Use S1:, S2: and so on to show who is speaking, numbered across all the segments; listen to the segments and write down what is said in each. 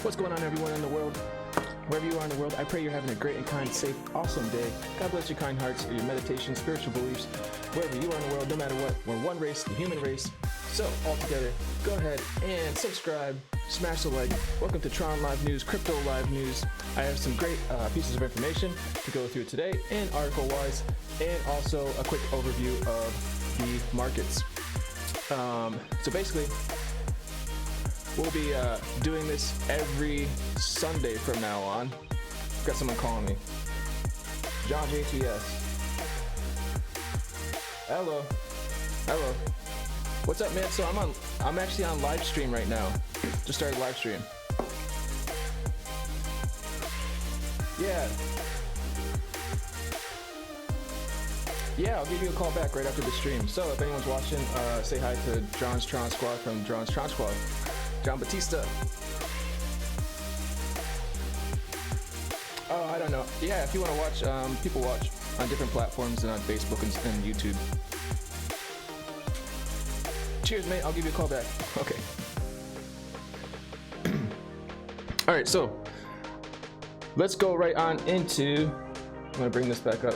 S1: What's going on, everyone in the world? Wherever you are in the world, I pray you're having a great and kind, safe, awesome day. God bless your kind hearts, your meditation, spiritual beliefs, wherever you are in the world, no matter what. We're one race, the human race. So, all together, go ahead and subscribe, smash the like. Welcome to Tron Live News, Crypto Live News. I have some great pieces of information to go through today, and article-wise, and also a quick overview of the markets. So basically, we'll be doing this every Sunday from now on. Got someone calling me. John JTS. Hello. Hello. What's up, man? So I'm actually on live stream right now. Just started live stream. Yeah. Yeah, I'll give you a call back right after the stream. So if anyone's watching, say hi to John's Tron Squad from John's Tron Squad. John Batista. Oh, I don't know. Yeah, if you want to watch, people watch on different platforms and on Facebook and YouTube. Cheers, mate. I'll give you a call back. Okay. All right, so let's go right on into. I'm gonna bring this back up.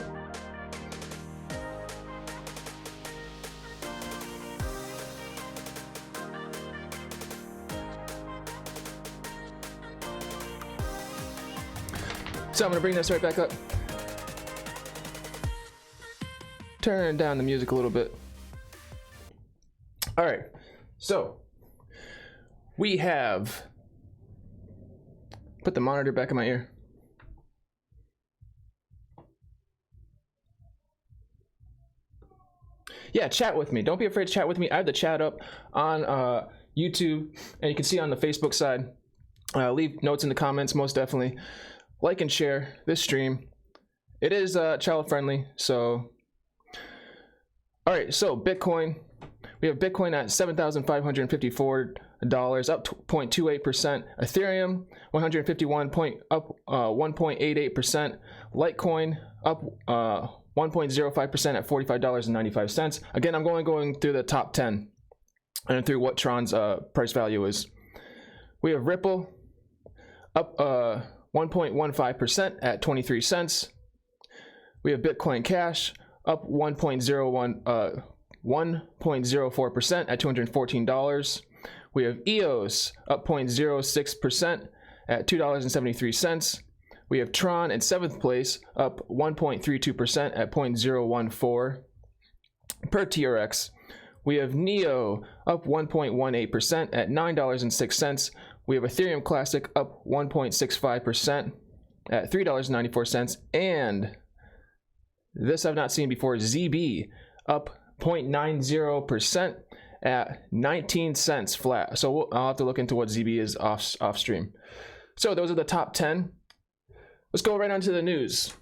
S1: So I'm gonna bring this right back up. Turn down the music a little bit. All right, so we have, put the monitor back in my ear. Yeah, chat with me. Don't be afraid to chat with me. I have the chat up on YouTube, and you can see on the Facebook side. Leave notes in the comments, most definitely. Like and share this stream. It is child friendly, so. All right, so Bitcoin. We have Bitcoin at $7,554, up 0.28%. Ethereum, 151 up 1.88%. Litecoin up 1.05% at $45.95. Again, I'm going through the top 10 and through what Tron's price value is. We have Ripple up 1.15% at 23 cents. We have Bitcoin Cash up 1.04% at $214. We have EOS up 0.06% at $2.73. We have Tron in 7th place up 1.32% at 0.014 per TRX. We have NEO up 1.18% at $9.06. We have Ethereum Classic up 1.65% at $3.94. And this I've not seen before, ZB up 0.90% at 19 cents flat. So I'll have to look into what ZB is off stream. So those are the top 10. Let's go right on to the news.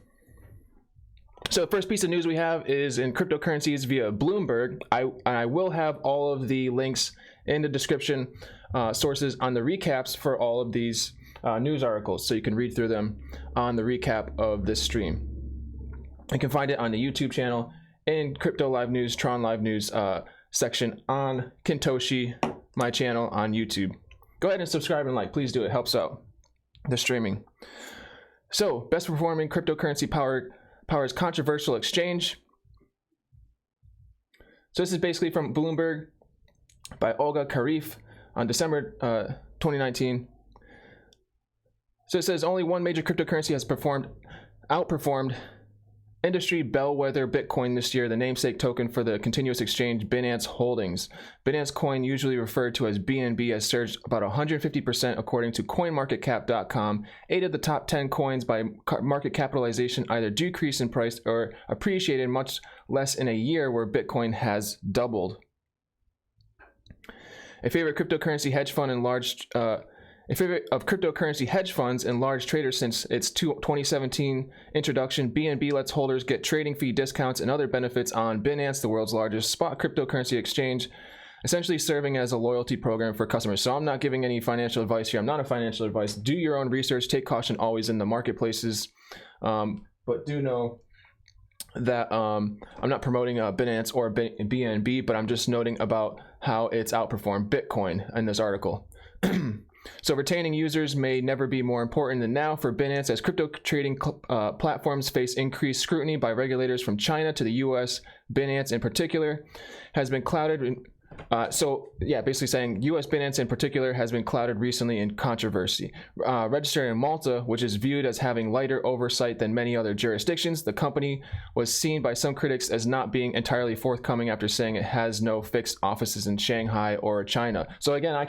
S1: So the first piece of news we have is in cryptocurrencies via Bloomberg. I will have all of the links in the description, sources on the recaps for all of these news articles, so you can read through them on the recap of this stream. You can find it on the YouTube channel in Crypto Live News, Tron Live News section on Kintoshi, my channel on YouTube. Go ahead and subscribe and like, please do. It helps out the streaming. So, best performing cryptocurrency powers controversial exchange. So this is basically from Bloomberg by Olga Karif on December 2019. So it says only one major cryptocurrency has outperformed industry bellwether Bitcoin this year, the namesake token for the continuous exchange Binance Holdings. Binance Coin, usually referred to as BNB, has surged about 150% according to CoinMarketCap.com. 8 of the top 10 coins by market capitalization either decreased in price or appreciated much less in a year, where Bitcoin has doubled. A favorite cryptocurrency hedge fund and cryptocurrency hedge funds and large traders since its 2017 introduction, BNB lets holders get trading fee discounts and other benefits on Binance, the world's largest spot cryptocurrency exchange, essentially serving as a loyalty program for customers. So I'm not giving any financial advice here. I'm not a financial advice. Do your own research. Take caution always in the marketplaces. But do know that I'm not promoting Binance or BNB, but I'm just noting about how it's outperformed Bitcoin in this article. So retaining users may never be more important than now for Binance, as crypto trading platforms face increased scrutiny by regulators from China to the US. Binance in particular has been clouded. Basically saying US Binance in particular has been clouded recently in controversy. Registered in Malta, which is viewed as having lighter oversight than many other jurisdictions, the company was seen by some critics as not being entirely forthcoming after saying it has no fixed offices in Shanghai or China. So again,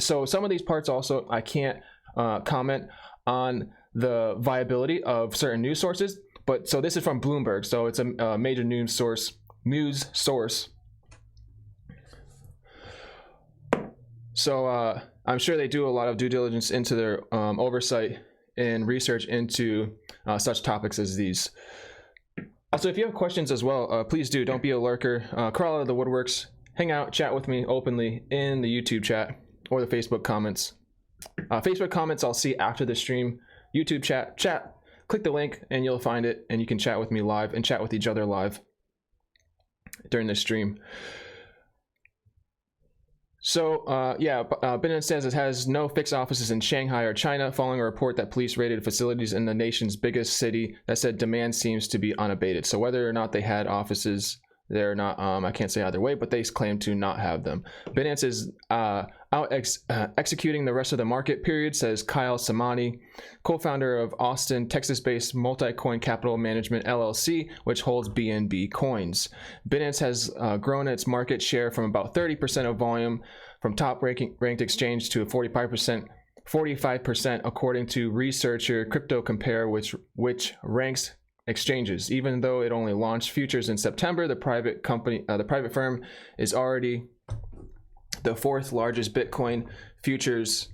S1: so some of these parts also I can't comment on the viability of certain news sources. But so this is from Bloomberg, so it's a major news source. So I'm sure they do a lot of due diligence into their oversight and research into such topics as these. Also, if you have questions as well, please do. Don't be a lurker. Crawl out of the woodworks. Hang out, chat with me openly in the YouTube chat or the Facebook comments. Facebook comments I'll see after the stream. YouTube chat. Click the link and you'll find it, and you can chat with me live and chat with each other live during the stream. So, Binance says it has no fixed offices in Shanghai or China, following a report that police raided facilities in the nation's biggest city that said demand seems to be unabated. So whether or not they had offices, they're not, I can't say either way, but they claim to not have them. Binance is executing the rest of the market period, says Kyle Samani, co-founder of Austin, Texas-based Multi-Coin Capital Management LLC, which holds BNB coins. Binance has grown its market share from about 30% of volume from top ranked exchange to 45%, according to researcher Crypto Compare, which ranks exchanges. Even though it only launched futures in September, the private firm is already the fourth largest Bitcoin futures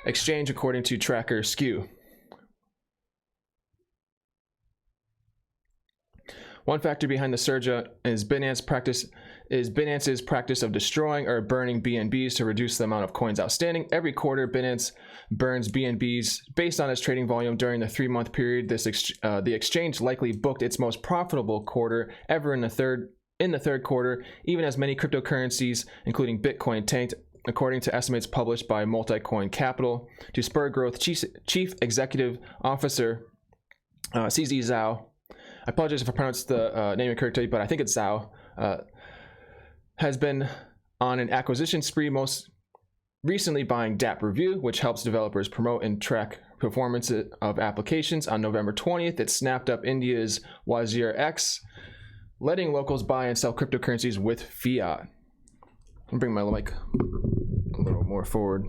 S1: exchange, according to Tracker Skew. One factor behind the surge is Binance's practice of destroying or burning BNBs to reduce the amount of coins outstanding. Every quarter, Binance burns BNBs based on its trading volume. During the 3-month period, the exchange likely booked its most profitable quarter ever in the third quarter, even as many cryptocurrencies, including Bitcoin, tanked, according to estimates published by Multi-Coin Capital. To spur growth, Chief Executive Officer CZ Zhao, I apologize if I pronounced the name incorrectly, but I think it's Zhao, has been on an acquisition spree, most recently buying DApp Review, which helps developers promote and track performance of applications. On November 20th, it snapped up India's Azure X, letting locals buy and sell cryptocurrencies with fiat. I'll bring my mic a little more forward.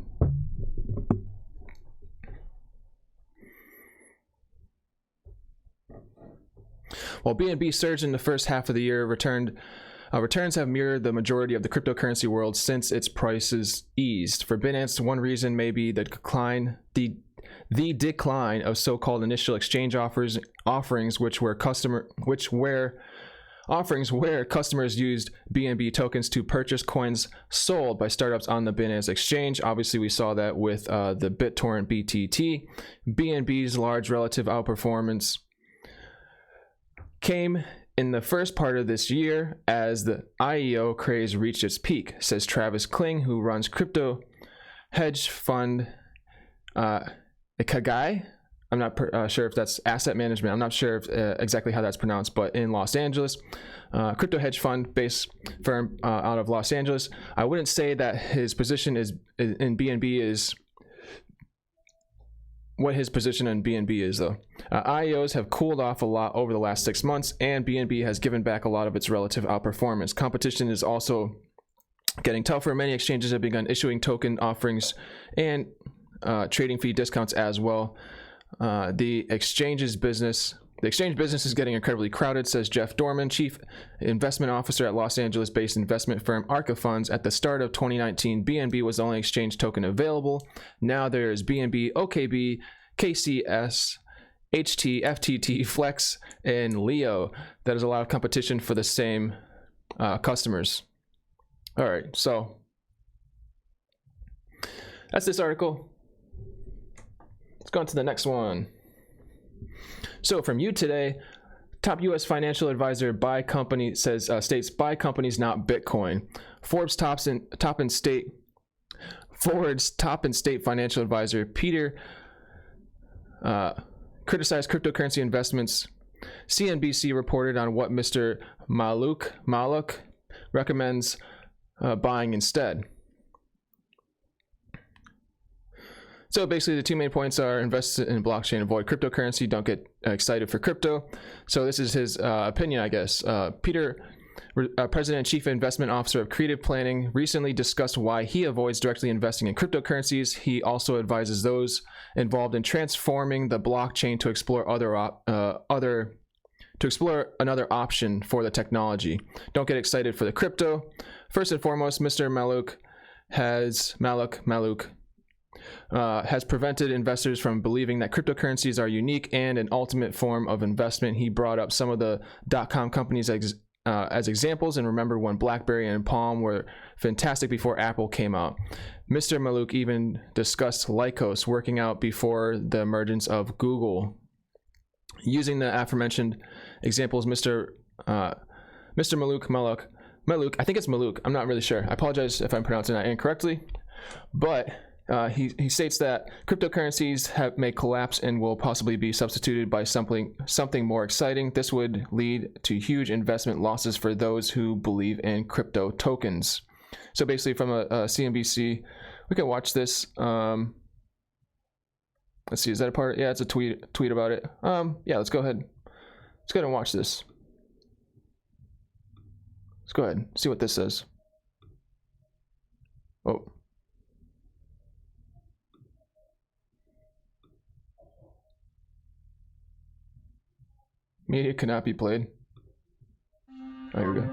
S1: While BNB surged in the first half of the year, returns have mirrored the majority of the cryptocurrency world since its prices eased. For Binance, one reason may be the decline of so-called initial exchange offerings, where customers used BNB tokens to purchase coins sold by startups on the Binance exchange. Obviously, we saw that with the BitTorrent BTT. BNB's large relative outperformance came in the first part of this year as the IEO craze reached its peak, says Travis Kling, who runs crypto hedge fund Ikagai. I'm not sure if that's asset management. I'm not sure if, exactly how that's pronounced, but in Los Angeles, crypto hedge fund based firm out of Los Angeles. I wouldn't say that his position in BNB is what his position in BNB is, though. IEOs have cooled off a lot over the last 6 months, and BNB has given back a lot of its relative outperformance. Competition is also getting tougher. Many exchanges have begun issuing token offerings and trading fee discounts as well. The exchange business is getting incredibly crowded, says Jeff Dorman, Chief Investment Officer at Los Angeles-based investment firm Arca Funds. At the start of 2019, BNB was the only exchange token available. Now there's BNB, OKB, KCS, HT, FTT, Flex, and Leo. That is a lot of competition for the same customers. All right, so that's this article. Let's go on to the next one. So from you today, top U.S. financial advisor buy company states buy companies, not Bitcoin. Forbes Forward's top and state financial advisor Peter criticized cryptocurrency investments. CNBC reported on what Mr. Maluk recommends buying instead. So basically, the two main points are: invest in blockchain, avoid cryptocurrency, don't get excited for crypto. So this is his opinion, I guess. Peter, President and Chief Investment Officer of Creative Planning, recently discussed why he avoids directly investing in cryptocurrencies. He also advises those involved in transforming the blockchain to explore another option for the technology. Don't get excited for the crypto. First and foremost, Mr. Maluk has prevented investors from believing that cryptocurrencies are unique and an ultimate form of investment. He brought up some of the .com companies as examples, and remember when BlackBerry and Palm were fantastic before Apple came out. Mr. Maluk even discussed Lycos working out before the emergence of Google. Using the aforementioned examples, Mr. Maluk, I think it's Maluk, I'm not really sure. I apologize if I'm pronouncing that incorrectly, but he states that cryptocurrencies may collapse and will possibly be substituted by something more exciting. This would lead to huge investment losses for those who believe in crypto tokens. So basically, from a CNBC, we can watch this. Let's see, is that a part? Yeah, it's a tweet about it. Yeah, let's go ahead. Let's go ahead and watch this. Let's go ahead and see what this says. Oh. Media cannot be played. Oh, here we go.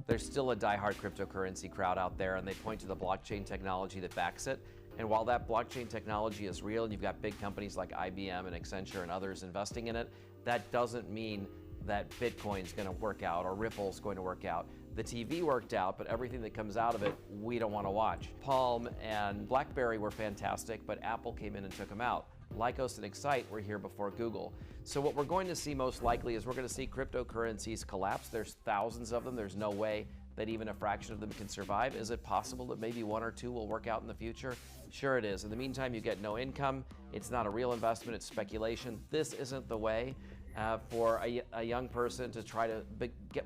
S2: There's still a diehard cryptocurrency crowd out there, and they point to the blockchain technology that backs it. And while that blockchain technology is real, and you've got big companies like IBM and Accenture and others investing in it, that doesn't mean that Bitcoin's going to work out or Ripple's going to work out. The TV worked out, but everything that comes out of it, we don't want to watch. Palm and BlackBerry were fantastic, but Apple came in and took them out. Lycos and Excite were here before Google. So what we're going to see most likely is we're going to see cryptocurrencies collapse. There's thousands of them. There's no way that even a fraction of them can survive. Is it possible that maybe one or two will work out in the future? Sure it is. In the meantime, you get no income. It's not a real investment. It's speculation. This isn't the way for a young person to try to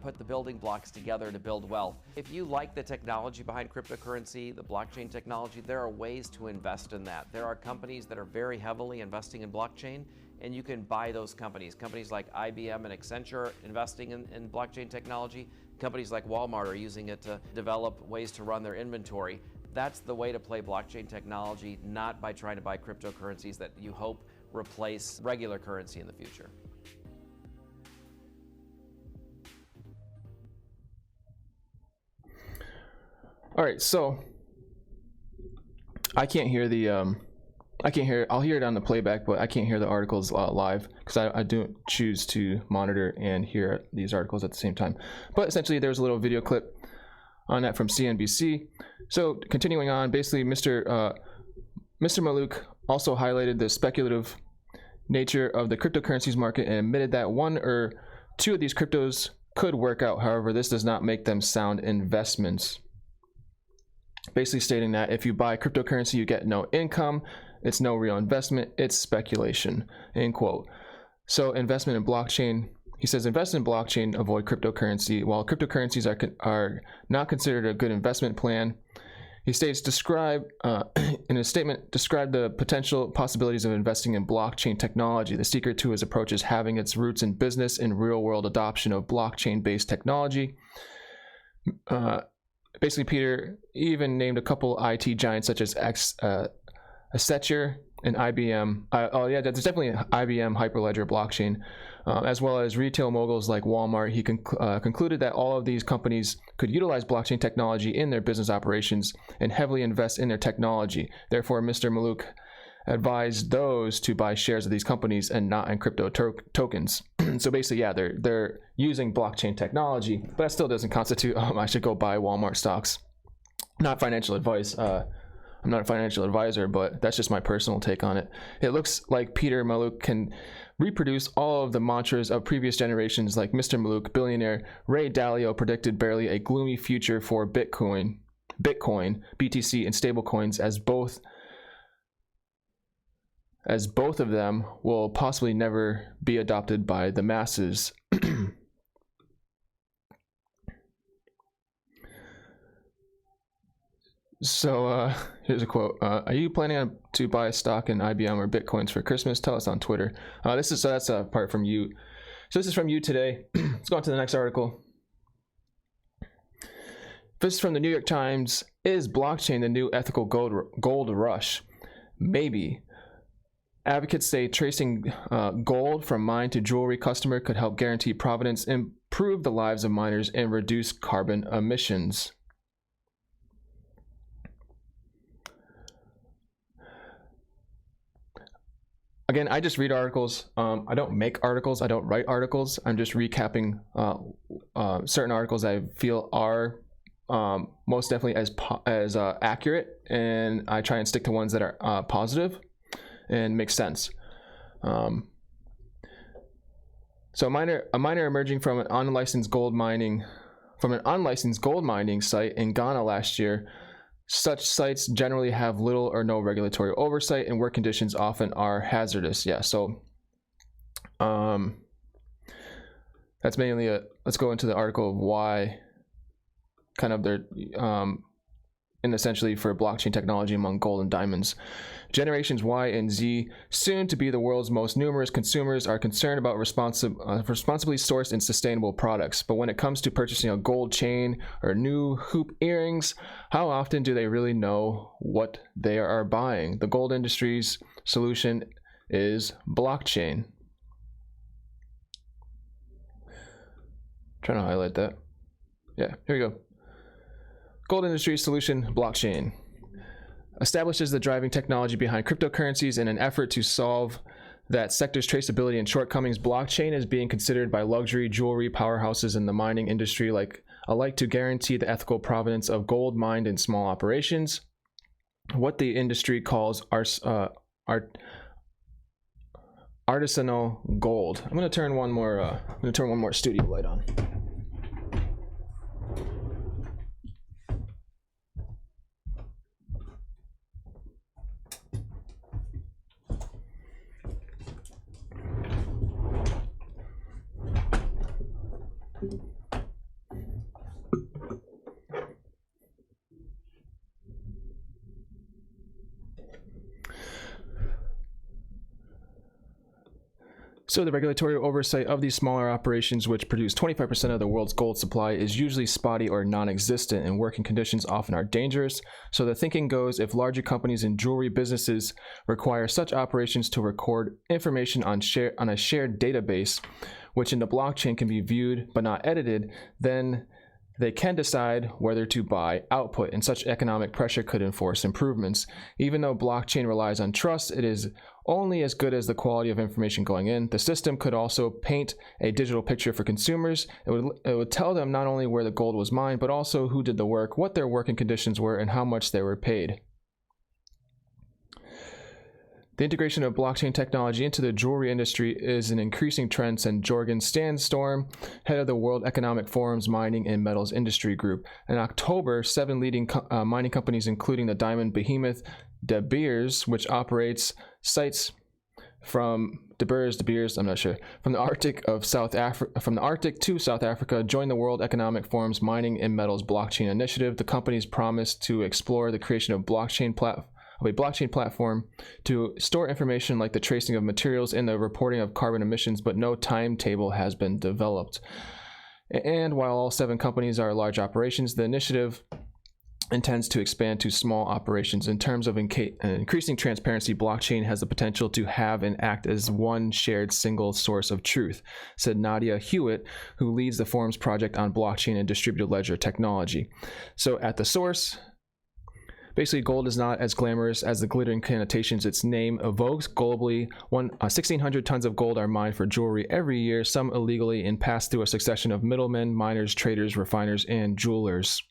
S2: put the building blocks together to build wealth. If you like the technology behind cryptocurrency, the blockchain technology, there are ways to invest in that. There are companies that are very heavily investing in blockchain, and you can buy those companies. Companies like IBM and Accenture investing in blockchain technology. Companies like Walmart are using it to develop ways to run their inventory. That's the way to play blockchain technology, not by trying to buy cryptocurrencies that you hope replace regular currency in the future.
S1: All right, so I can't hear the I'll hear it on the playback, but I can't hear the articles live because I don't choose to monitor and hear these articles at the same time. But essentially, there's a little video clip on that from CNBC. So continuing on, basically, Mr. Maluk also highlighted the speculative nature of the cryptocurrencies market and admitted that one or two of these cryptos could work out. However, this does not make them sound investments. Basically stating that if you buy cryptocurrency, you get no income. It's no real investment. It's speculation, end quote. So investment in blockchain, he says, invest in blockchain, avoid cryptocurrency. While cryptocurrencies are not considered a good investment plan, he states, in his statement, describe the potential possibilities of investing in blockchain technology. The secret to his approach is having its roots in business and real-world adoption of blockchain-based technology. Basically, Peter even named a couple IT giants such as Azure and IBM. Oh yeah, there's definitely an IBM Hyperledger blockchain, as well as retail moguls like Walmart. He concluded that all of these companies could utilize blockchain technology in their business operations and heavily invest in their technology. Therefore, Mr. Maluk advised those to buy shares of these companies and not in crypto tokens. So basically, yeah, they're using blockchain technology, but that still doesn't constitute I should go buy Walmart stocks. Not financial advice. I'm not a financial advisor, but that's just my personal take on it. It looks like Peter Maluk can reproduce all of the mantras of previous generations, like Mr. Maluk, billionaire Ray Dalio predicted barely a gloomy future for Bitcoin. Bitcoin, BTC, and stablecoins, as both of them will possibly never be adopted by the masses. So here's a quote. Are you planning to buy stock in IBM or Bitcoins for Christmas? Tell us on Twitter. That's a part from you. So this is from you today. Let's go on to the next article. This is from the New York Times. Is blockchain the new ethical gold rush? Maybe. Advocates say tracing gold from mine to jewelry customer could help guarantee provenance, improve the lives of miners, and reduce carbon emissions. Again, I just read articles. I don't make articles. I don't write articles. I'm just recapping certain articles I feel are most definitely as accurate, and I try and stick to ones that are positive and make sense. So a miner emerging from an unlicensed gold mining site in Ghana last year. Such sites generally have little or no regulatory oversight, and work conditions often are hazardous. Yeah, so that's mainly let's go into the article of why kind of they're and essentially for blockchain technology among gold and diamonds. Generations Y and Z, soon to be the world's most numerous consumers, are concerned about responsibly sourced and sustainable products. But when it comes to purchasing a gold chain or new hoop earrings, how often do they really know what they are buying? The gold industry's solution is blockchain. Trying to highlight that. Yeah, here we go. Gold industry solution, blockchain. Establishes the driving technology behind cryptocurrencies in an effort to solve that sector's traceability and shortcomings. Blockchain is being considered by luxury jewelry powerhouses in the mining industry alike to guarantee the ethical provenance of gold mined in small operations. What the industry calls artisanal gold. I'm going to turn one more studio light on. So the regulatory oversight of these smaller operations, which produce 25% of the world's gold supply, is usually spotty or non-existent, and working conditions often are dangerous. So the thinking goes, if larger companies and jewelry businesses require such operations to record information on a shared database, which in the blockchain can be viewed but not edited, then they can decide whether to buy output, and such economic pressure could enforce improvements. Even though blockchain relies on trust, it is only as good as the quality of information going in. The system could also paint a digital picture for consumers. It would tell them not only where the gold was mined, but also who did the work, what their working conditions were, and how much they were paid. The integration of blockchain technology into the jewelry industry is an increasing trend, said Jorgen Sandstorm, head of the World Economic Forum's Mining and Metals Industry Group. In October, 7 leading mining companies, including the diamond behemoth De Beers, which operates sites from De Beers, I'm not sure, from the Arctic to South Africa, joined the World Economic Forum's Mining and Metals Blockchain Initiative. The companies promised to explore the creation of a blockchain platform to store information like the tracing of materials and the reporting of carbon emissions, but no timetable has been developed. And while all 7 companies are large operations, the initiative intends to expand to small operations. In terms of increasing transparency, blockchain has the potential to have and act as one shared single source of truth, said Nadia Hewitt, who leads the forum's project on blockchain and distributed ledger technology. So at the source, basically, gold is not as glamorous as the glittering connotations its name evokes. Globally, 1,600 tons of gold are mined for jewelry every year, some illegally, and pass through a succession of middlemen, miners, traders, refiners, and jewelers.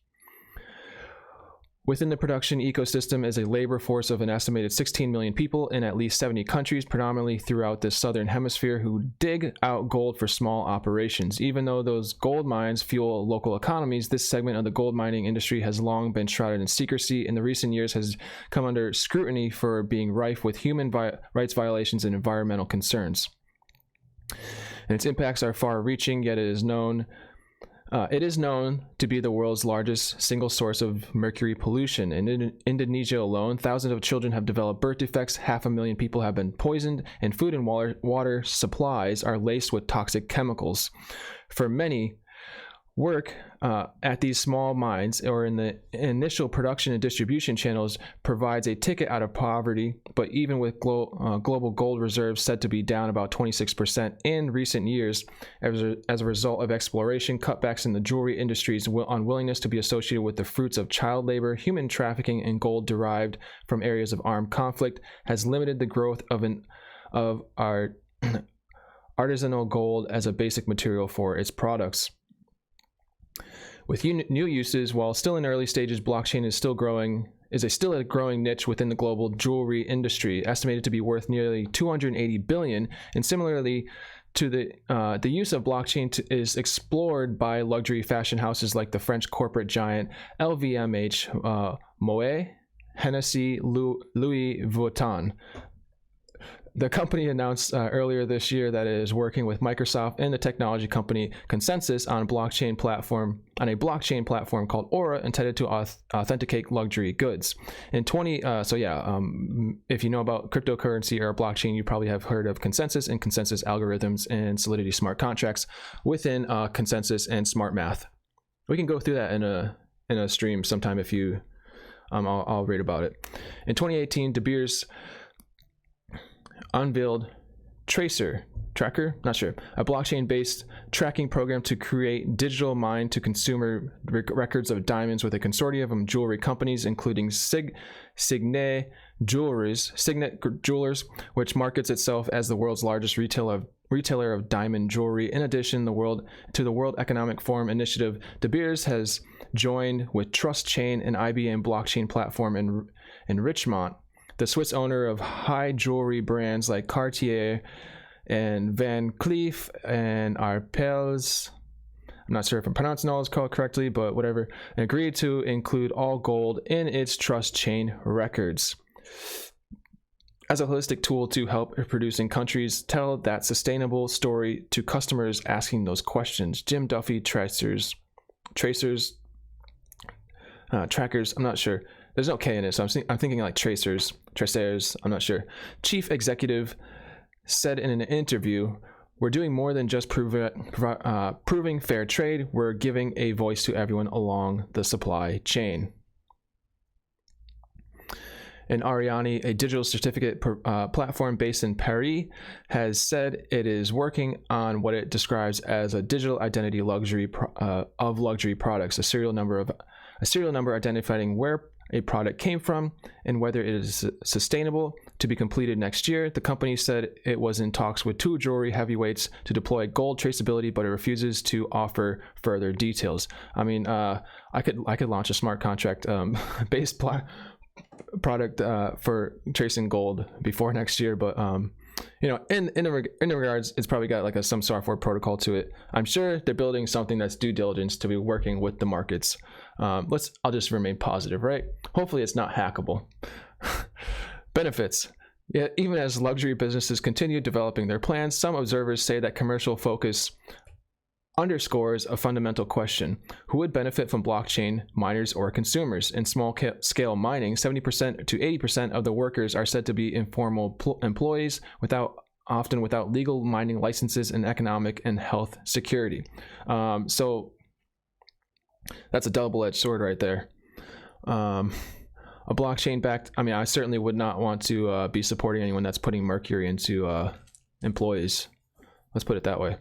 S1: Within the production ecosystem is a labor force of an estimated 16 million people in at least 70 countries, predominantly throughout the southern hemisphere, who dig out gold for small operations. Even though those gold mines fuel local economies, this segment of the gold mining industry has long been shrouded in secrecy. In the recent years has come under scrutiny for being rife with human rights violations and environmental concerns. And its impacts are far-reaching, yet it is known to be the world's largest single source of mercury pollution. In Indonesia alone, thousands of children have developed birth defects, 500,000 people have been poisoned, and food and water supplies are laced with toxic chemicals. For many, work at these small mines or in the initial production and distribution channels provides a ticket out of poverty, but even with global gold reserves said to be down about 26% in recent years as a result of exploration, cutbacks in the jewelry industry's unwillingness to be associated with the fruits of child labor, human trafficking, and gold derived from areas of armed conflict has limited the growth of our artisanal gold as a basic material for its products. With new uses, while still in early stages, blockchain is still a growing niche within the global jewelry industry, estimated to be worth nearly 280 billion. And similarly to the use of blockchain is explored by luxury fashion houses like the French corporate giant LVMH, Moet, Hennessy, Louis Vuitton. The company announced earlier this year that it is working with Microsoft and the technology company Consensus on a blockchain platform called Aura, intended to authenticate luxury goods. In if you know about cryptocurrency or blockchain, you probably have heard of Consensus and Consensus algorithms and Solidity smart contracts within Consensus and smart math. We can go through that in a stream sometime if you I'll read about it. In 2018, De Beers unveiled Tracker, a blockchain-based tracking program to create digital mine-to-consumer records of diamonds with a consortium of jewelry companies, including Signet Jewelers, which markets itself as the world's largest retailer of diamond jewelry. In addition, the World Economic Forum initiative, De Beers has joined with Trust Chain, an IBM blockchain platform in Richmond. The Swiss owner of high jewelry brands like Cartier and Van Cleef and Arpels, I'm not sure if I'm pronouncing all this correctly, but whatever, agreed to include all gold in its Trust Chain records as a holistic tool to help producing countries tell that sustainable story to customers asking those questions. Jim Duffy, Trackers, I'm not sure. There's no K in it, so I'm thinking like Tracers, I'm not sure. Chief executive said in an interview, "We're doing more than just proving fair trade. We're giving a voice to everyone along the supply chain." And Ariane, a digital certificate platform based in Paris, has said it is working on what it describes as a digital identity of luxury products, a serial number identifying where a product came from and whether it is sustainable, to be completed next year. The company said it was in talks with two jewelry heavyweights to deploy gold traceability, but it refuses to offer further details. I mean, I could launch a smart contract based product for tracing gold before next year, but in the regards, it's probably got like some software protocol to it. I'm sure they're building something that's due diligence to be working with the markets. I'll just remain positive, right? Hopefully it's not hackable. Benefits. Yeah, even as luxury businesses continue developing their plans, some observers say that commercial focus underscores a fundamental question: who would benefit from blockchain, miners or consumers? In small scale mining, 70% to 80% of the workers are said to be informal employees often without legal mining licenses and economic and health security. So that's a double-edged sword right there. A blockchain backed, I certainly would not want to be supporting anyone that's putting mercury into employees. Let's put it that way.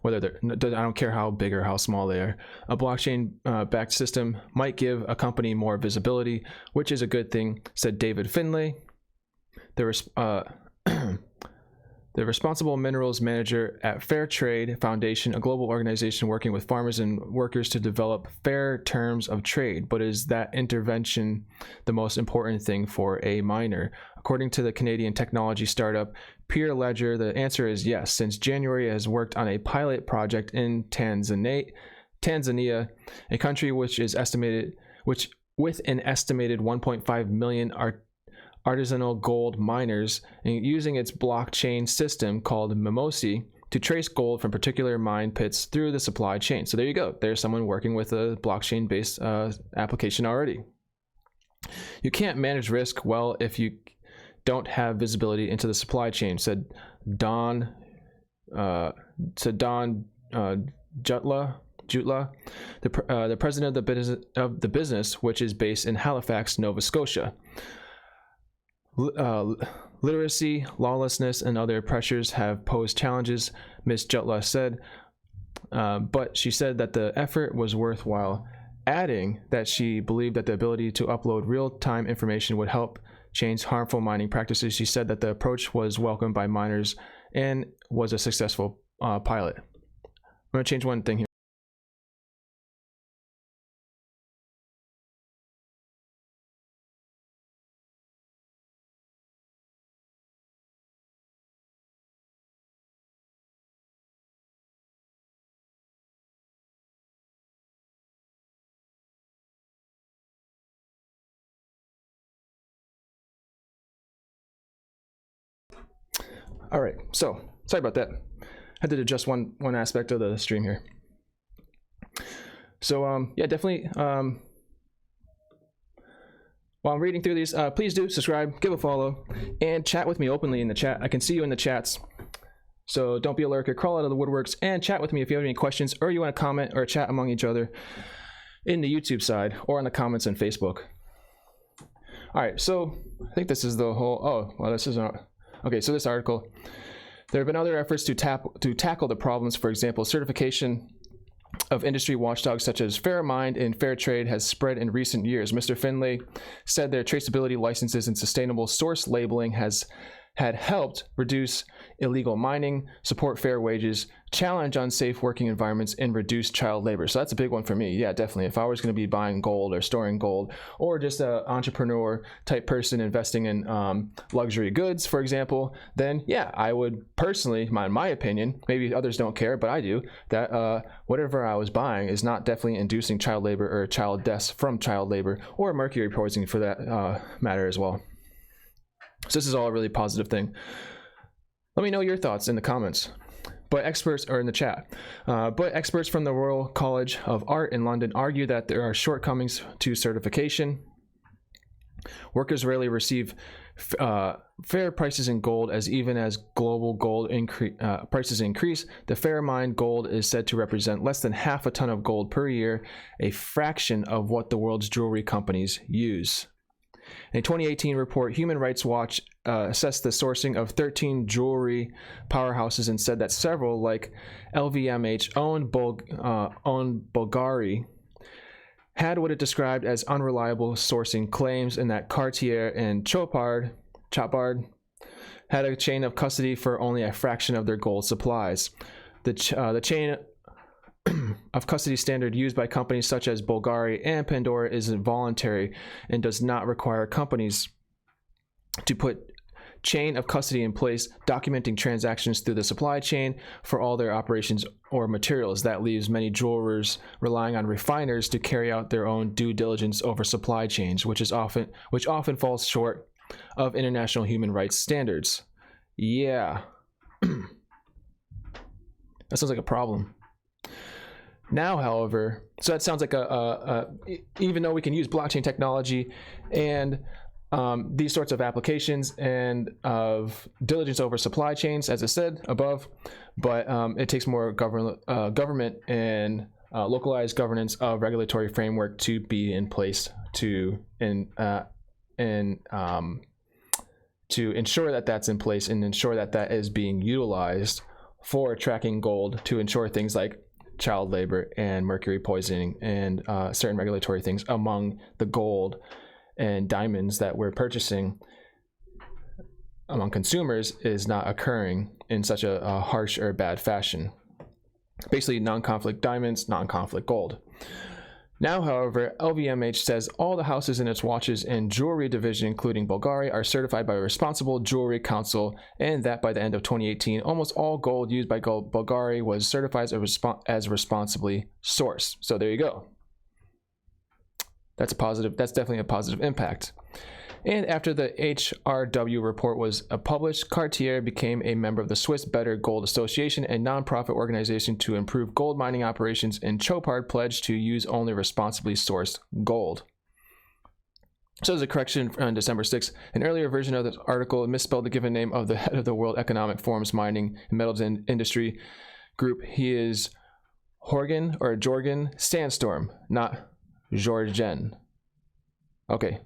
S1: I don't care how big or how small they are. A blockchain backed system might give a company more visibility, which is a good thing, said David Finlay. the Responsible Minerals Manager at Fair Trade Foundation, a global organization working with farmers and workers to develop fair terms of trade. But is that intervention the most important thing for a miner? According to the Canadian technology startup Peer Ledger, the answer is yes. Since January, it has worked on a pilot project in Tanzania, a country with an estimated 1.5 million artisanal gold miners, and using its blockchain system called Mimosi to trace gold from particular mine pits through the supply chain. So there you go. There's someone working with a blockchain-based application already. You can't manage risk well if you don't have visibility into the supply chain, said Don Jutla, the president of the business, which is based in Halifax, Nova Scotia. Literacy, lawlessness, and other pressures have posed challenges, Ms. Jutla said, but she said that the effort was worthwhile, adding that she believed that the ability to upload real-time information would help change harmful mining practices. She said that the approach was welcomed by miners and was a successful pilot. I'm going to change one thing here. All right, so sorry about that. I had to adjust one aspect of the stream here. So yeah, definitely. While I'm reading through these, please do subscribe, give a follow, and chat with me openly in the chat. I can see you in the chats, so don't be a lurker. Crawl out of the woodworks and chat with me if you have any questions, or you want to comment or chat among each other in the YouTube side or in the comments on Facebook. All right, so I think this is the whole. Oh, well, this is not. Okay, so this article, there have been other efforts to tackle the problems. For example, certification of industry watchdogs such as Fairmind and Fairtrade has spread in recent years. Mr. Finlay said their traceability licenses and sustainable source labeling had helped reduce illegal mining, support fair wages, challenge unsafe working environments, and reduce child labor. So that's a big one for me. Yeah, definitely. If I was going to be buying gold or storing gold, or just an entrepreneur type person investing in luxury goods, for example, then yeah, I would personally, in my opinion, maybe others don't care, but I do, that whatever I was buying is not definitely inducing child labor or child deaths from child labor, or mercury poisoning for that matter as well. So this is all a really positive thing. Let me know your thoughts in the comments. But experts are in the chat. But experts from the Royal College of Art in London argue that there are shortcomings to certification. Workers rarely receive fair prices in gold, as even as global gold prices increase, the Fairmind gold is said to represent less than half a ton of gold per year, a fraction of what the world's jewelry companies use. In a 2018 report, Human Rights Watch assessed the sourcing of 13 jewelry powerhouses and said that several, like LVMH, owned Bulgari, had what it described as unreliable sourcing claims, and that Cartier and Chopard had a chain of custody for only a fraction of their gold supplies. The chain of custody standard used by companies such as Bulgari and Pandora is voluntary and does not require companies to put chain of custody in place, documenting transactions through the supply chain for all their operations or materials. That leaves many jewelers relying on refiners to carry out their own due diligence over supply chains, which often falls short of international human rights standards. Yeah. That sounds like a problem. Now, however, so that sounds like even though we can use blockchain technology and these sorts of applications and of diligence over supply chains, as I said above, but it takes more government and localized governance of regulatory framework to be in place to ensure that that's in place and ensure that that is being utilized for tracking gold, to ensure things like child labor and mercury poisoning and certain regulatory things among the gold and diamonds that we're purchasing. among consumers is not occurring in such a harsh or bad fashion. Basically, non-conflict diamonds, non-conflict gold. Now, however, LVMH says all the houses in its watches and jewelry division, including Bulgari, are certified by a responsible jewelry council, and that by the end of 2018, almost all gold used by Bulgari was certified as responsibly sourced. So there you go. That's a positive. That's definitely a positive impact. And after the HRW report was published, Cartier became a member of the Swiss Better Gold Association, a nonprofit organization to improve gold mining operations, and Chopard pledged to use only responsibly sourced gold. So there's a correction on December 6th. An earlier version of this article misspelled the given name of the head of the World Economic Forum's mining and metals industry group. He is Jorgen Sandstorm, not Jorgen. Okay.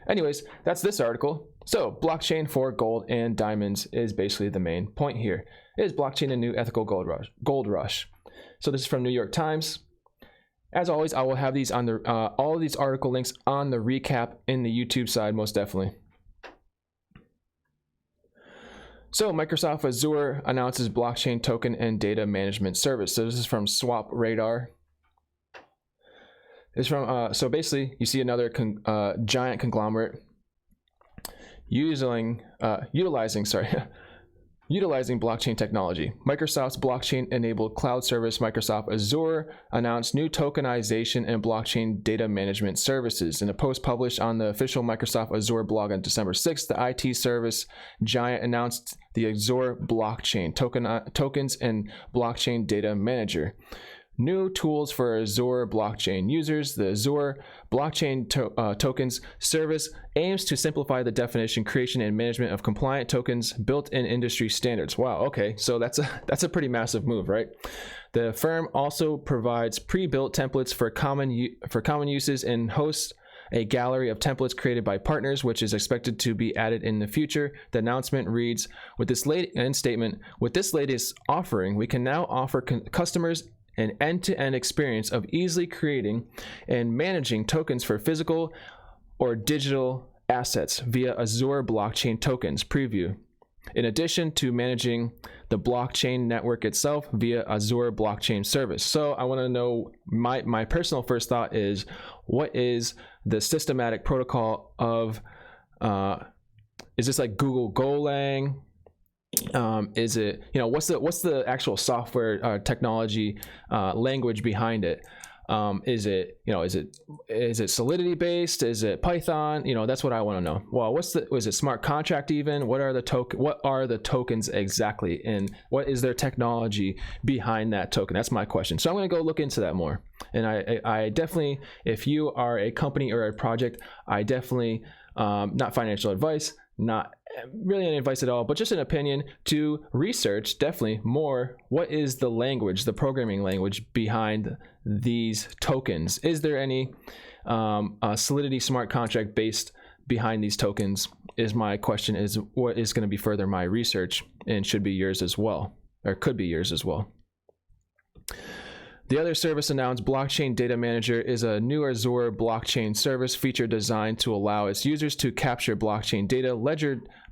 S1: Anyways, that's this article. So, blockchain for gold and diamonds is basically the main point here. Is blockchain a new ethical gold rush? So this is from New York Times. As always, I will have these on the all of these article links on the recap in the YouTube side, most definitely. So, Microsoft Azure announces blockchain token and data management service. So this is from Swap Radar. It's from so basically you see another giant conglomerate utilizing blockchain technology. Microsoft's blockchain-enabled cloud service, Microsoft Azure, announced new tokenization and blockchain data management services. In a post published on the official Microsoft Azure blog on December 6th, the IT service giant announced the Azure blockchain tokens and blockchain data manager. New tools for Azure blockchain users. The Azure blockchain tokens service aims to simplify the definition, creation, and management of compliant tokens built in industry standards. Wow, okay, so that's a pretty massive move, right? The firm also provides pre-built templates for common uses and hosts a gallery of templates created by partners, which is expected to be added in the future. The announcement reads, with this latest offering, we can now offer customers an end-to-end experience of easily creating and managing tokens for physical or digital assets via Azure blockchain tokens preview. In addition to managing the blockchain network itself via Azure blockchain service. So I want to know, my personal first thought is, what is the systematic protocol of, is this like Google Golang? Is it, what's the actual software technology language behind it? Is it Solidity based? Is it Python? That's what I want to know. Well, is it smart contract even? What are the tokens exactly, and what is their technology behind that token? That's my question. So I'm going to go look into that more. And I definitely, if you are a company or a project, I definitely, not financial advice, not really any advice at all, but just an opinion, to research definitely more. What is the language, the programming language behind these tokens? Is there any Solidity smart contract based behind these tokens? Is my question, is what is going to be further my research, and should be yours as well, or could be yours as well. The other service announced, Blockchain Data Manager, is a new Azure blockchain service feature designed to allow its users to capture blockchain data,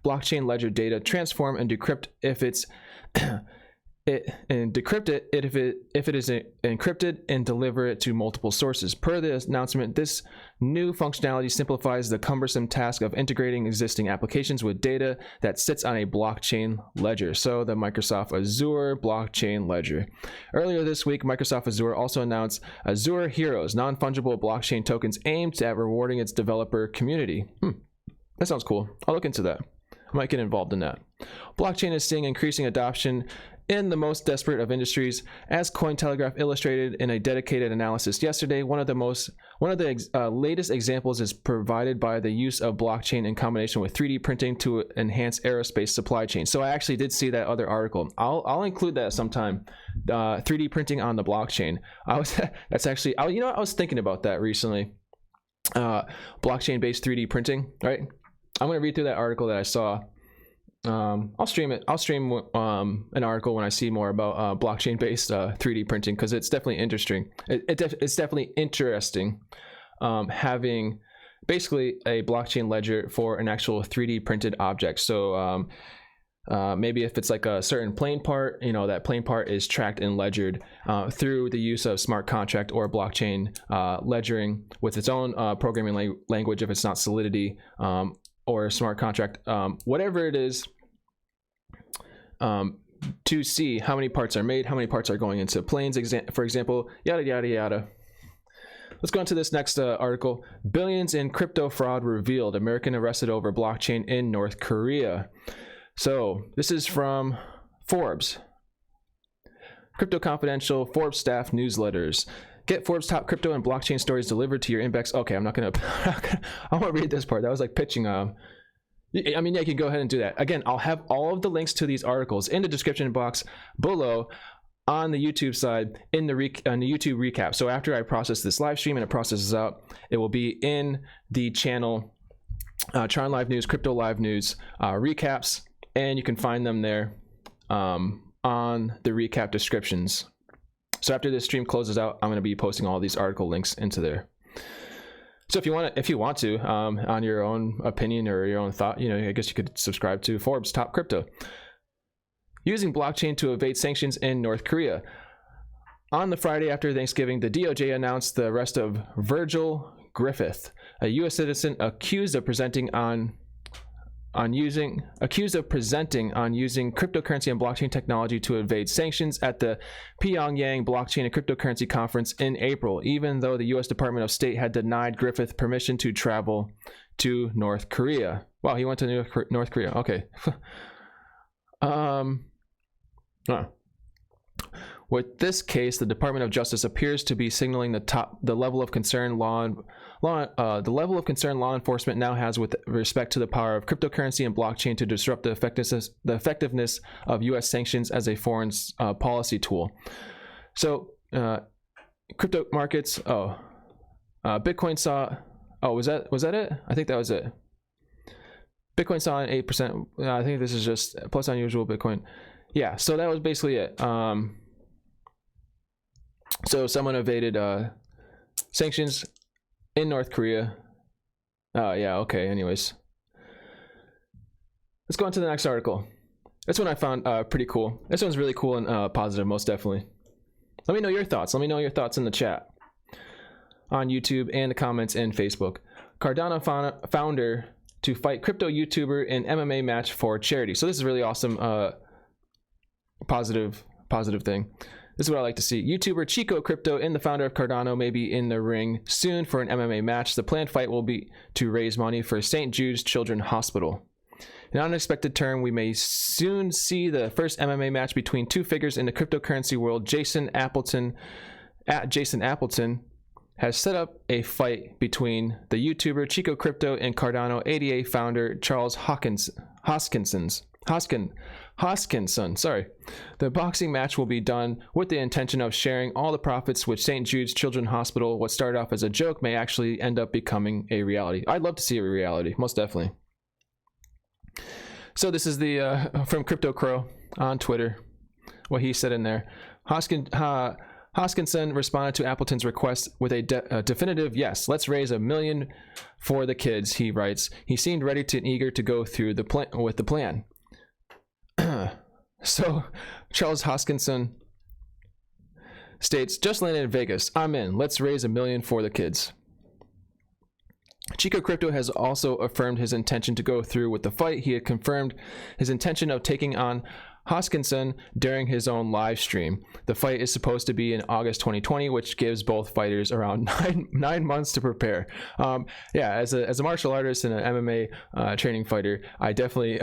S1: blockchain ledger data, transform and decrypt if it is encrypted, and deliver it to multiple sources. Per the announcement, this new functionality simplifies the cumbersome task of integrating existing applications with data that sits on a blockchain ledger. So the Microsoft Azure blockchain ledger. Earlier this week, Microsoft Azure also announced Azure Heroes, non-fungible blockchain tokens aimed at rewarding its developer community. That sounds cool. I'll look into that. I might get involved in that. Blockchain is seeing increasing adoption in the most desperate of industries, as Cointelegraph illustrated in a dedicated analysis yesterday. One of the latest examples is provided by the use of blockchain in combination with 3D printing to enhance aerospace supply chain. So I actually did see that other article. I'll include that sometime. 3D printing on the blockchain. I was thinking about that recently. Blockchain-based 3D printing, right? I'm going to read through that article that I saw. I'll stream it. I'll stream an article when I see more about blockchain-based 3D printing, because it's definitely interesting. It's definitely interesting having basically a blockchain ledger for an actual 3D printed object. So maybe if it's like a certain plane part, you know, that plane part is tracked and ledgered through the use of smart contract or blockchain ledgering with its own programming language, if it's not Solidity or a smart contract, whatever it is, to see how many parts are made, how many parts are going into planes, for example, yada, yada, yada. Let's go into this next article. Billions in crypto fraud revealed. American arrested over blockchain in North Korea. So this is from Forbes. Crypto Confidential, Forbes staff newsletters. Get Forbes top crypto and blockchain stories delivered to your inbox. Okay, I'm not gonna. I won't read this part. That was like pitching. I mean, yeah, you can go ahead and do that. Again, I'll have all of the links to these articles in the description box below on the YouTube side in the YouTube recap. So after I process this live stream and it processes out, it will be in the channel Tron Live News, Crypto Live News recaps, and you can find them there on the recap descriptions. So after this stream closes out, I'm going to be posting all these article links into there. So if you want to, on your own opinion or your own thought, you know, I guess you could subscribe to Forbes Top Crypto. Using blockchain to evade sanctions in North Korea. On the Friday after Thanksgiving, the DOJ announced the arrest of Virgil Griffith, a U.S. citizen accused of presenting on using cryptocurrency and blockchain technology to evade sanctions at the Pyongyang Blockchain and Cryptocurrency Conference in April, even though the U.S. Department of State had denied Griffith permission to travel to North Korea. Wow, he went to North Korea. Okay. With this case, the Department of Justice appears to be signaling the level of concern law enforcement now has with respect to the power of cryptocurrency and blockchain to disrupt the effectiveness of U.S. sanctions as a foreign policy tool. So, crypto markets. Bitcoin saw. Oh, was that it? I think that was it. Bitcoin saw an 8%. I think this is just plus unusual Bitcoin. Yeah, so that was basically it. So someone evaded sanctions in North Korea. Yeah, okay, anyways. Let's go on to the next article. This one I found pretty cool. This one's really cool and positive, most definitely. Let me know your thoughts. Let me know your thoughts in the chat on YouTube and the comments in Facebook. Cardano founder to fight crypto YouTuber in MMA match for charity. So this is really awesome, positive thing. This is what I like to see. YouTuber Chico Crypto and the founder of Cardano may be in the ring soon for an MMA match. The planned fight will be to raise money for St. Jude's Children's Hospital. In an unexpected turn, we may soon see the first MMA match between two figures in the cryptocurrency world. Jason Appleton has set up a fight between the YouTuber Chico Crypto and Cardano ADA founder Charles Hoskinson. Sorry. The boxing match will be done with the intention of sharing all the profits with St. Jude's Children's Hospital. What started off as a joke may actually end up becoming a reality. I'd love to see a reality, most definitely. So this is the from Crypto Crow on Twitter, what he said in there. Hoskinson responded to Appleton's request with a definitive yes. Let's raise $1 million for the kids, he writes. He seemed ready and eager to go through with the plan. So Charles Hoskinson states, just landed in Vegas. I'm in. Let's raise $1 million for the kids. Chico Crypto has also affirmed his intention to go through with the fight. He had confirmed his intention of taking on Hoskinson during his own live stream. The fight is supposed to be in August 2020, which gives both fighters around nine months to prepare. Yeah, as a martial artist and an MMA training fighter, I definitely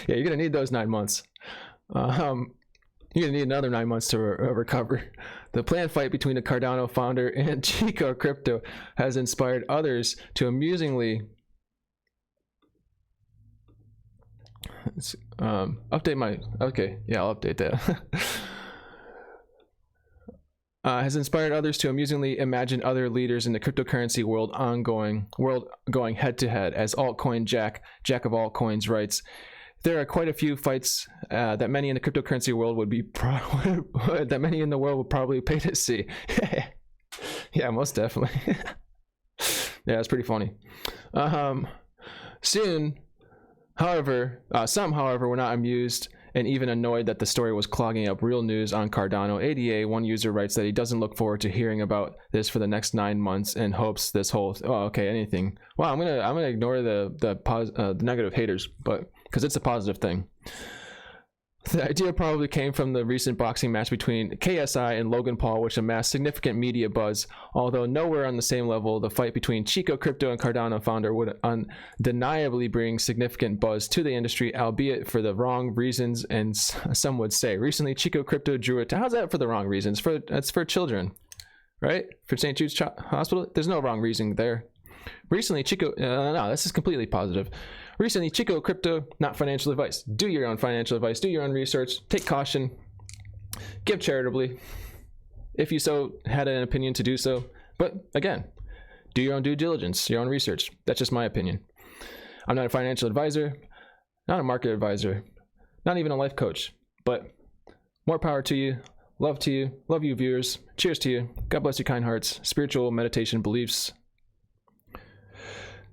S1: yeah, you're gonna need those 9 months. You're gonna need another 9 months to recover. The planned fight between the Cardano founder and Chico Crypto has inspired others to amusingly update my. Okay, yeah, I'll update that. Has inspired others to amusingly imagine other leaders in the cryptocurrency world going head to head. As altcoin Jack of altcoins writes, there are quite a few fights that many in the cryptocurrency world would probably pay to see. Yeah, most definitely. Yeah, it's pretty funny. Soon, however, some, however, were not amused and even annoyed that the story was clogging up real news on Cardano. ADA, one user writes that he doesn't look forward to hearing about this for the next 9 months and hopes this whole anything. Wow, I'm gonna ignore the negative haters, but because it's a positive thing. The idea probably came from the recent boxing match between KSI and Logan Paul, which amassed significant media buzz. Although nowhere on the same level, the fight between Chico Crypto and Cardano founder would undeniably bring significant buzz to the industry, albeit for the wrong reasons, and some would say. Recently, Chico Crypto drew it to... How's that for the wrong reasons? That's for children, right? For St. Jude's Hospital? There's no wrong reason there. Recently, Chico... no, this is completely positive. Recently, Chico Crypto, not financial advice. Do your own financial advice. Do your own research. Take caution. Give charitably. If you so had an opinion to do so. But again, do your own due diligence, your own research. That's just my opinion. I'm not a financial advisor, not a market advisor, not even a life coach. But more power to you. Love to you. Love you, viewers. Cheers to you. God bless your kind hearts. Spiritual meditation beliefs.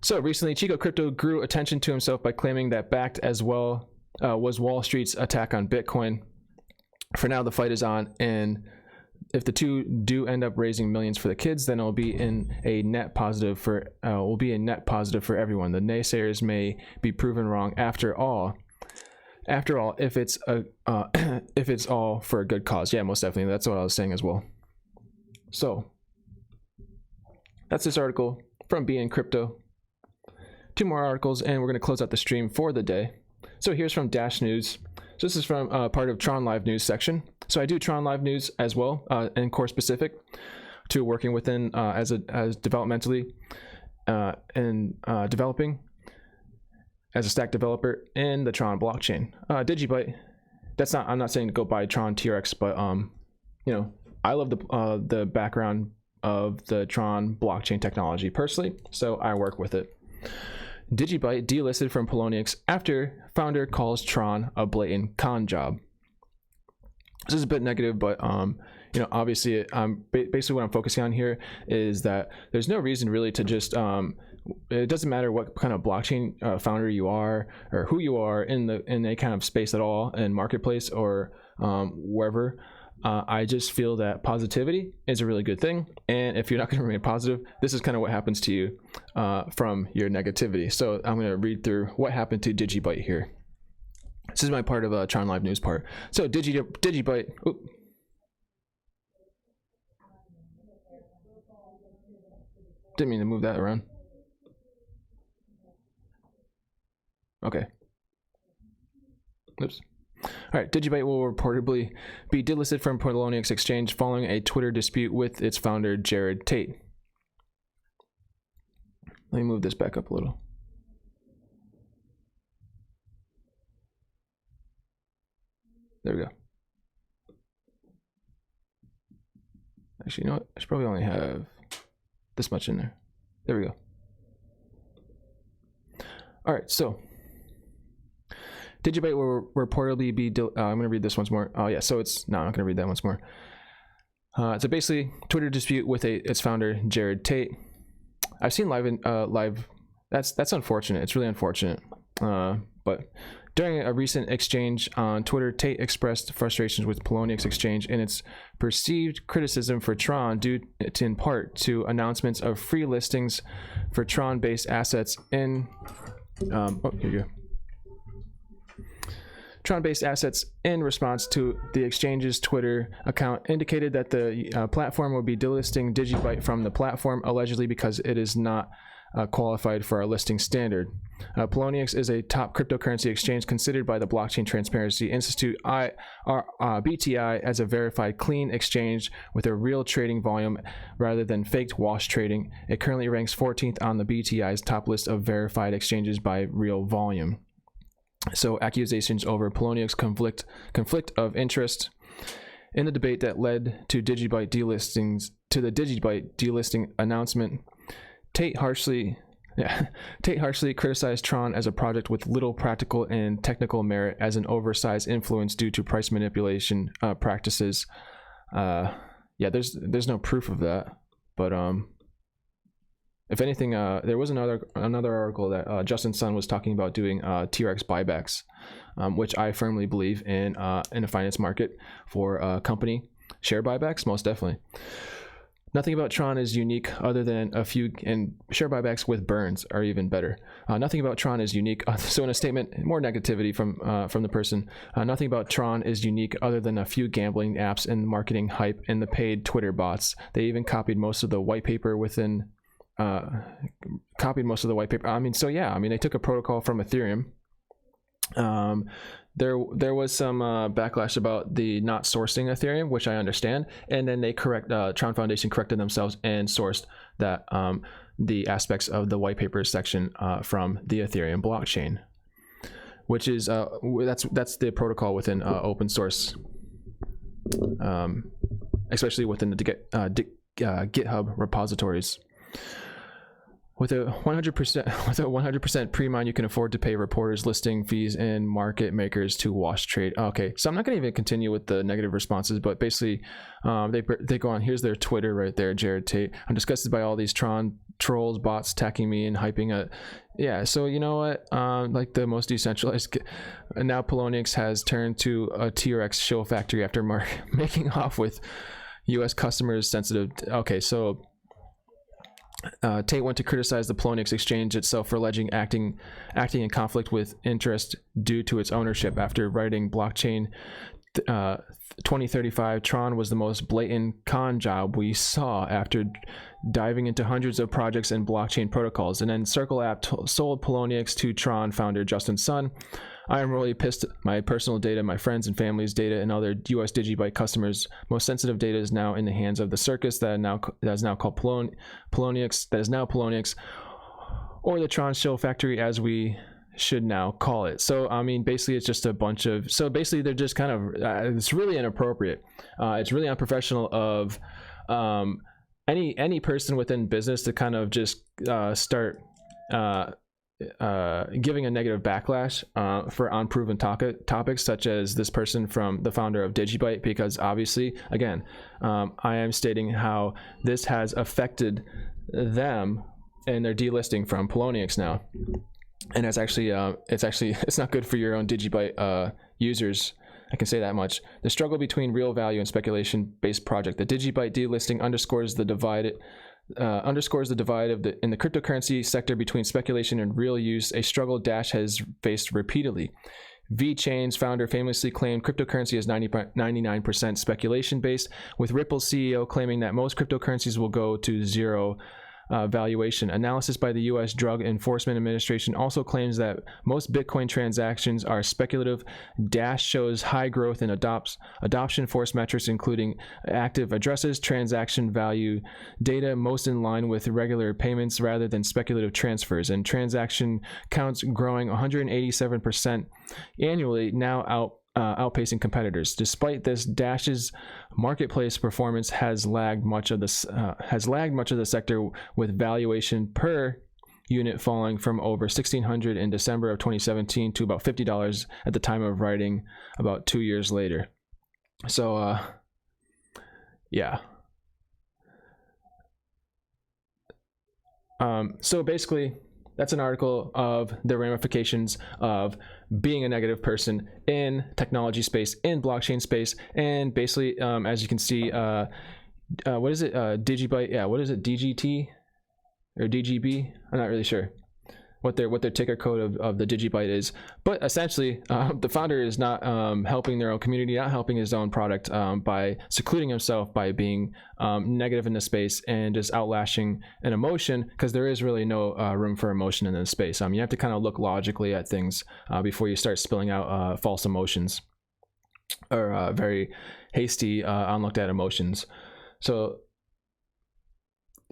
S1: So recently, Chico Crypto grew attention to himself by claiming that backed as well was Wall Street's attack on Bitcoin. For now, the fight is on, and if the two do end up raising millions for the kids, then it'll be a net positive for everyone. The naysayers may be proven wrong after all. If it's all for a good cause, yeah, most definitely. That's what I was saying as well. So that's this article from BN Crypto. 2 more articles, and we're going to close out the stream for the day. So here's from Dash News. So this is from part of Tron Live News section. So I do Tron Live News as well, and core specific to working within as developmentally and developing as a stack developer in the Tron blockchain. DigiByte. I'm not saying to go buy Tron TRX, but you know, I love the background of the Tron blockchain technology personally, so I work with it. DigiByte delisted from Poloniex after founder calls Tron a blatant con job. This is a bit negative, but you know, obviously, basically what I'm focusing on here is that there's no reason really to just it doesn't matter what kind of blockchain founder you are or who you are in a kind of space at all, in marketplace or wherever. I just feel that positivity is a really good thing, and if you're not going to remain positive, this is kind of what happens to you from your negativity. So I'm going to read through what happened to DigiByte here. This is my part of Tron Live News part. So DigiByte. Oops. Didn't mean to move that around. Okay. Oops. All right, DigiByte will reportedly be delisted from Poloniex exchange following a Twitter dispute with its founder, Jared Tate. Let me move this back up a little. There we go. Actually, you know what? I should probably only have this much in there. There we go. All right, so DigiByte will reportedly be I'm going to read this once more. Oh yeah, so I'm not going to read that once more. So basically, Twitter dispute with its founder, Jared Tate. I've seen live. That's unfortunate. It's really unfortunate. But during a recent exchange on Twitter, Tate expressed frustrations with Poloniex exchange and its perceived criticism for Tron due in part to announcements of free listings for Tron-based assets in here you go. Tron-based assets in response to the exchange's Twitter account indicated that the platform will be delisting DigiByte from the platform, allegedly because it is not qualified for our listing standard. Poloniex is a top cryptocurrency exchange considered by the Blockchain Transparency Institute BTI as a verified clean exchange with a real trading volume rather than faked wash trading. It currently ranks 14th on the BTI's top list of verified exchanges by real volume. So accusations over Poloniex conflict of interest in the debate that led to DigiByte delisting announcement. Tate harshly criticized Tron as a project with little practical and technical merit as an oversized influence due to price manipulation practices. Yeah, there's no proof of that, but if anything, there was another article that Justin Sun was talking about doing TRX buybacks, which I firmly believe in a finance market for company share buybacks, most definitely. Nothing about Tron is unique other than a few, and share buybacks with burns are even better. Nothing about Tron is unique. So in a statement, more negativity from the person. Nothing about Tron is unique other than a few gambling apps and marketing hype and the paid Twitter bots. They even copied most of the white paper within. I mean, so yeah, I mean, they took a protocol from Ethereum. There was some backlash about the not sourcing Ethereum, which I understand, and then they Tron Foundation corrected themselves and sourced that the aspects of the white paper section from the Ethereum blockchain, which is that's the protocol within open source, especially within the GitHub repositories. With a 100% pre-mine, you can afford to pay reporters, listing fees, and market makers to wash trade. Okay, so I'm not going to even continue with the negative responses, but basically, they go on. Here's their Twitter right there, Jared Tate. I'm disgusted by all these Tron trolls, bots attacking me and hyping it. Yeah, so you know what? Like the most decentralized, and now Poloniex has turned to a TRX show factory after making off with U.S. customers sensitive. Okay, so. Tate went to criticize the Poloniex exchange itself for alleging acting in conflict with interest due to its ownership. After writing blockchain 2035, Tron was the most blatant con job we saw after diving into hundreds of projects and blockchain protocols. And then Circle app sold Poloniex to Tron founder Justin Sun. I am really pissed. My personal data, my friends and family's data, and other US DigiByte customers' most sensitive data is now in the hands of the circus that is now called Poloniex. That is now Poloniex, or the Tron Show Factory, as we should now call it. So I mean, basically, it's just a bunch of. So basically, they're just kind of. It's really inappropriate. It's really unprofessional of any person within business to kind of just start. Giving a negative backlash for unproven topics, such as this person from the founder of DigiByte, because obviously, again, I am stating how this has affected them and their delisting from Poloniex now, and it's not good for your own DigiByte users. I can say that much. The struggle between real value and speculation-based project. The DigiByte delisting underscores the divide in the cryptocurrency sector between speculation and real use, a struggle Dash has faced repeatedly. VeChain's founder famously claimed cryptocurrency is 99% speculation based, with Ripple's CEO claiming that most cryptocurrencies will go to zero valuation. Analysis by the U.S. Drug Enforcement Administration also claims that most Bitcoin transactions are speculative. Dash shows high growth in adoption force metrics, including active addresses, transaction value data, most in line with regular payments rather than speculative transfers, and transaction counts growing 187% annually, now outpacing competitors. Despite this, Dash's marketplace performance has lagged much of the sector, with valuation per unit falling from over $1,600 in December of 2017 to about $50 at the time of writing, about 2 years later. So, yeah. So basically, that's an article of the ramifications of being a negative person in technology space, in blockchain space, and basically, as you can see, what is it? DigiByte, yeah, what is it? DGT or DGB? I'm not really sure what their ticker code of the DigiByte is, but essentially, the founder is not helping their own community, not helping his own product by secluding himself, by being negative in the space and just outlashing an emotion, because there is really no room for emotion in this space. You have to kind of look logically at things before you start spilling out false emotions or very hasty, unlooked at emotions. So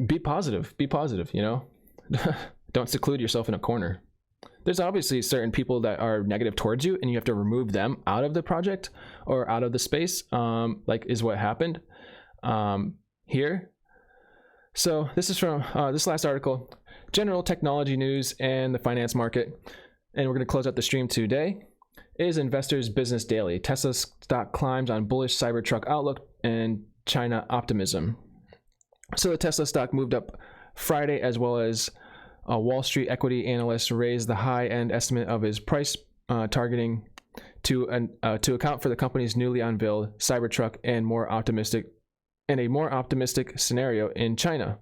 S1: be positive, you know. Don't seclude yourself in a corner. There's obviously certain people that are negative towards you, and you have to remove them out of the project or out of the space, like is what happened here. So this is from this last article, general technology news and the finance market. And we're going to close out the stream today. Is Investors Business Daily. Tesla stock climbs on bullish Cybertruck outlook and China optimism. So the Tesla stock moved up Friday, as well as a Wall Street equity analyst raised the high-end estimate of his price targeting to account for the company's newly unveiled Cybertruck and a more optimistic scenario in China.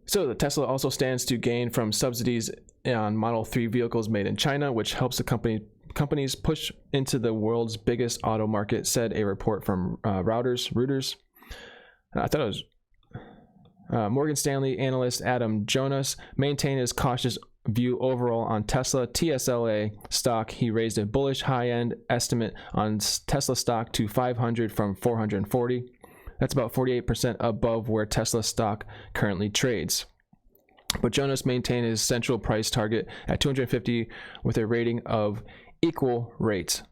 S1: So the Tesla also stands to gain from subsidies on Model 3 vehicles made in China, which helps the companies push into the world's biggest auto market, said a report from Reuters. I thought it was Morgan Stanley analyst Adam Jonas maintained his cautious view overall on Tesla TSLA stock. He raised a bullish high-end estimate on Tesla stock to 500 from 440. That's about 48% above where Tesla stock currently trades. But Jonas maintained his central price target at 250 with a rating of equal rate.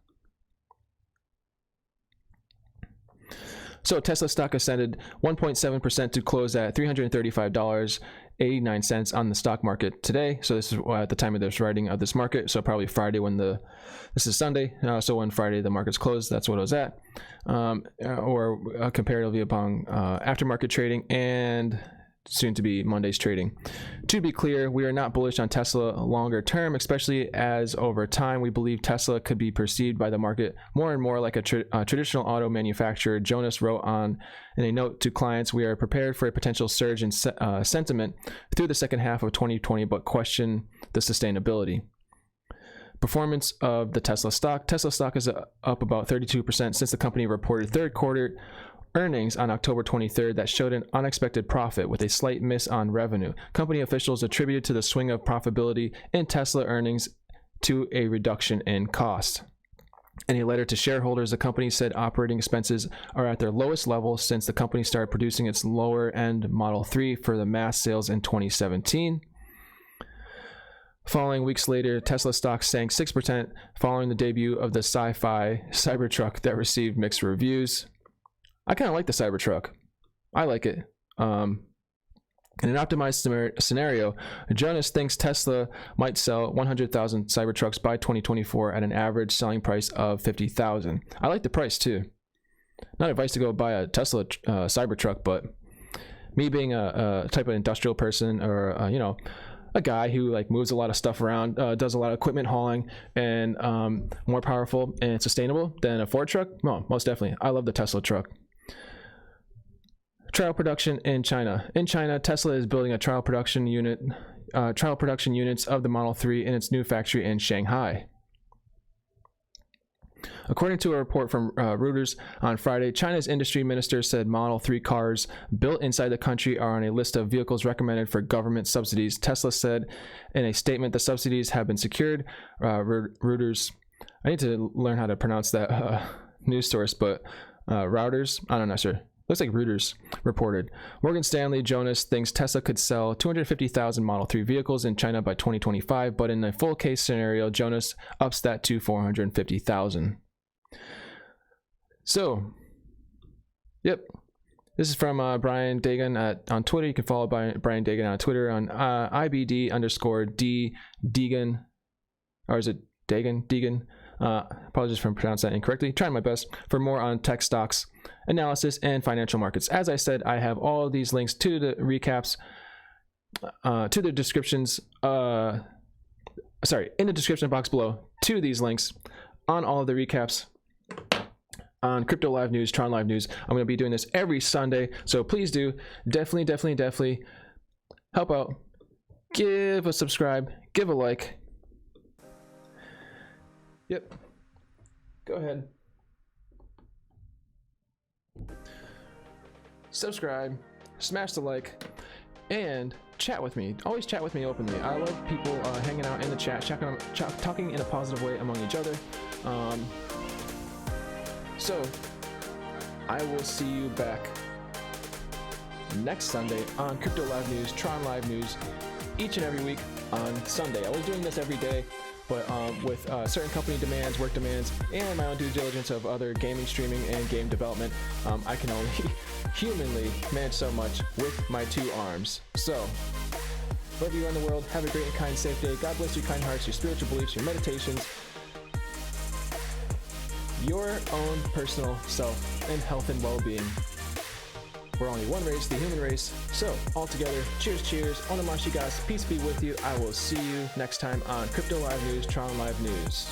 S1: So Tesla stock ascended 1.7% to close at $335.89 on the stock market today. So this is at the time of this writing of this market. So probably Friday when this is Sunday. So when Friday the market's closed, that's what it was at. Or comparatively upon aftermarket trading and soon to be Monday's trading. To be clear, we are not bullish on Tesla longer term, especially as over time we believe Tesla could be perceived by the market more and more like a traditional auto manufacturer. Jonas wrote in a note to clients, we are prepared for a potential surge in sentiment through the second half of 2020, but question the sustainability. Performance of the Tesla stock. Tesla stock is up about 32% since the company reported third quarter earnings on October 23rd that showed an unexpected profit with a slight miss on revenue. Company officials attributed to the swing of profitability in Tesla earnings to a reduction in cost. In a letter to shareholders, the company said operating expenses are at their lowest level since the company started producing its lower-end Model 3 for the mass sales in 2017. Following weeks later, Tesla stock sank 6% following the debut of the sci-fi Cybertruck that received mixed reviews. I kind of like the Cybertruck. I like it. In an optimized scenario, Jonas thinks Tesla might sell 100,000 Cybertrucks by 2024 at an average selling price of $50,000. I like the price too. Not advice to go buy a Tesla Cybertruck, but me being a type of industrial person or a guy who like moves a lot of stuff around, does a lot of equipment hauling, and more powerful and sustainable than a Ford truck. No, most definitely. I love the Tesla truck. Trial production in China. In China, Tesla is building a trial production units of the Model 3 in its new factory in Shanghai. According to a report from Reuters on Friday, China's industry minister said Model 3 cars built inside the country are on a list of vehicles recommended for government subsidies. Tesla said in a statement the subsidies have been secured. Reuters, I need to learn how to pronounce that news source, but Reuters, I don't know, sir. Looks like Reuters reported. Morgan Stanley Jonas thinks Tesla could sell 250,000 Model 3 vehicles in China by 2025, but in a full case scenario, Jonas ups that to 450,000. So, yep. This is from Brian Dagan on Twitter. You can follow Brian Dagan on Twitter on IBD_D Deegan. Or is it Dagan? Deegan. Apologies for pronouncing that incorrectly. Trying my best for more on tech stocks, analysis, and financial markets. As I said, I have all of these links to the recaps, to the descriptions, in the description box below, to these links on all of the recaps on Crypto Live News, Tron Live News. I'm going to be doing this every Sunday, so please do definitely help out. Give a subscribe, give a like. Yep. Go ahead. Subscribe, smash the like, and chat with me. Always chat with me openly. I love people hanging out in the chat, talking in a positive way among each other. So, I will see you back next Sunday on Crypto Live News, Tron Live News, each and every week on Sunday. I was doing this every day, but with certain company demands, work demands, and my own due diligence of other gaming, streaming, and game development, I can only humanly manage so much with my two arms. So, wherever you are in the world, have a great and kind, safe day. God bless your kind hearts, your spiritual beliefs, your meditations, your own personal self and health and well-being. We're only one race, the human race. So, all together, cheers, cheers. Onomashikasu, peace be with you. I will see you next time on Crypto Live News, Tron Live News.